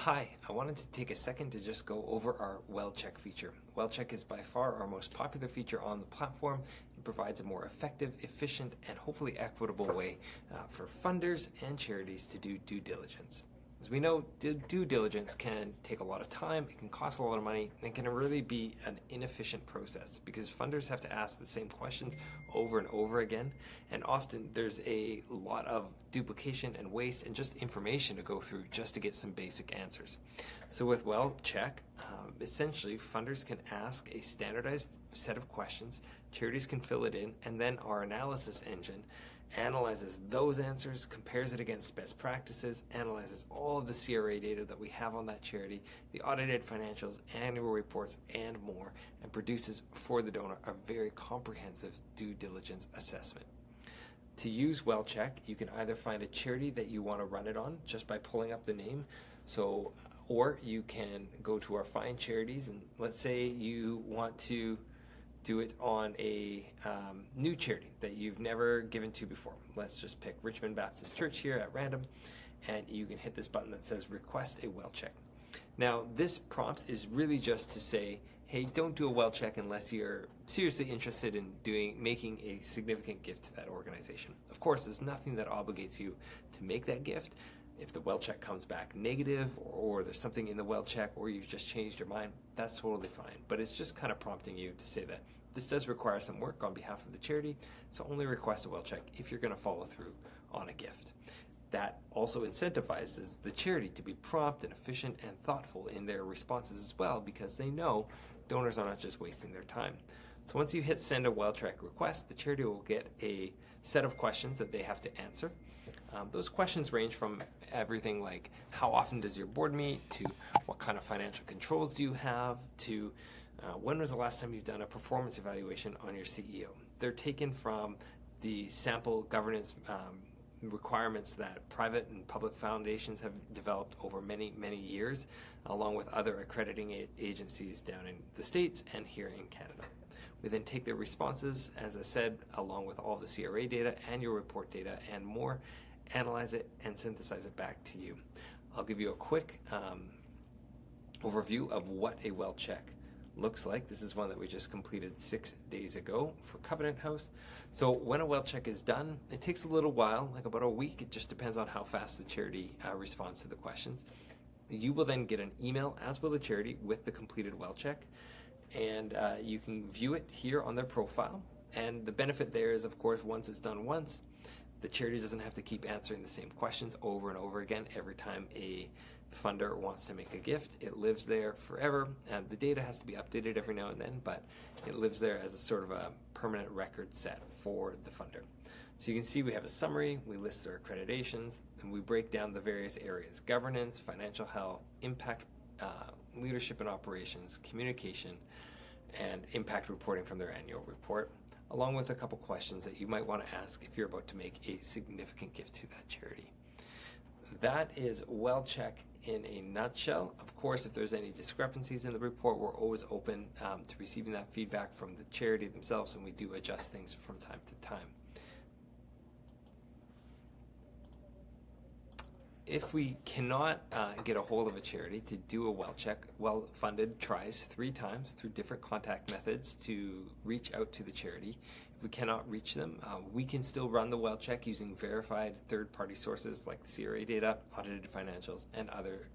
Hi, I wanted to take a second to just go over our WellCheck feature. WellCheck is by far our most popular feature on the platform. It provides a more effective, efficient, and hopefully equitable way for funders and charities to do due diligence. As we know, due diligence can take a lot of time, it can cost a lot of money, and it can really be an inefficient process because funders have to ask the same questions over and over again, and often there's a lot of duplication and waste and just information to go through just to get some basic answers. So with WellCheck, essentially funders can ask a standardized set of questions, charities can fill it in, and then our analysis engine analyzes those answers, compares it against best practices, analyzes all of the CRA data that we have on that charity, the audited financials, annual reports, and more, and produces for the donor a very comprehensive due diligence assessment. To use WellCheck, you can either find a charity that you want to run it on just by pulling up the name, or you can go to our Find Charities, and let's say you want to do it on a new charity that you've never given to before. Let's just pick Richmond Baptist Church here at random, and you can hit this button that says request a WellCheck. Now this prompt is really just to say, hey, don't do a WellCheck unless you're seriously interested in making a significant gift to that organization. Of course, there's nothing that obligates you to make that gift. If the WellCheck comes back negative, or there's something in the WellCheck, or you've just changed your mind, that's totally fine. But it's just kind of prompting you to say that this does require some work on behalf of the charity, so only request a WellCheck if you're going to follow through on a gift. That also incentivizes the charity to be prompt and efficient and thoughtful in their responses as well, because they know donors are not just wasting their time. So once you hit send a WellCheck request, the charity will get a set of questions that they have to answer. Those questions range from everything like how often does your board meet, to what kind of financial controls do you have, to when was the last time you've done a performance evaluation on your CEO. They're taken from the sample governance requirements that private and public foundations have developed over many, many years, along with other accrediting agencies down in the States and here in Canada. We then take their responses, as I said, along with all the CRA data, annual report data, and more, analyze it, and synthesize it back to you. I'll give you a quick overview of what a WellCheck looks like. This is one that we just completed 6 days ago for Covenant House. So when a WellCheck is done, it takes a little while, like about a week. It just depends on how fast the charity responds to the questions. You will then get an email, as will the charity, with the completed WellCheck. And you can view it here on their profile. And the benefit there is, of course, once it's done once, the charity doesn't have to keep answering the same questions over and over again every time a funder wants to make a gift. It lives there forever, and the data has to be updated every now and then, but it lives there as a sort of a permanent record set for the funder. So you can see we have a summary, we list our accreditations, and we break down the various areas: governance, financial health, impact, leadership and operations, communication, and impact reporting from their annual report, along with a couple questions that you might want to ask if you're about to make a significant gift to that charity. That is WellCheck in a nutshell. Of course, if there's any discrepancies in the report, we're always open to receiving that feedback from the charity themselves, and we do adjust things from time to time. If we cannot get a hold of a charity to do a WellCheck, WellFunded tries 3 times through different contact methods to reach out to the charity. If we cannot reach them, we can still run the WellCheck using verified third-party sources like CRA data, audited financials, and other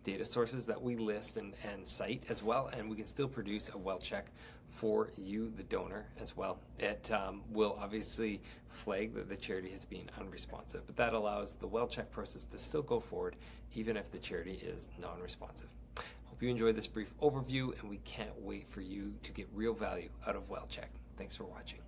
data sources that we list and cite as well, and we can still produce a WellCheck for you, the donor, as well. It will obviously flag that the charity has been unresponsive, but that allows the WellCheck process to still go forward even if the charity is non-responsive. Hope you enjoyed this brief overview, and we can't wait for you to get real value out of WellCheck. Thanks for watching.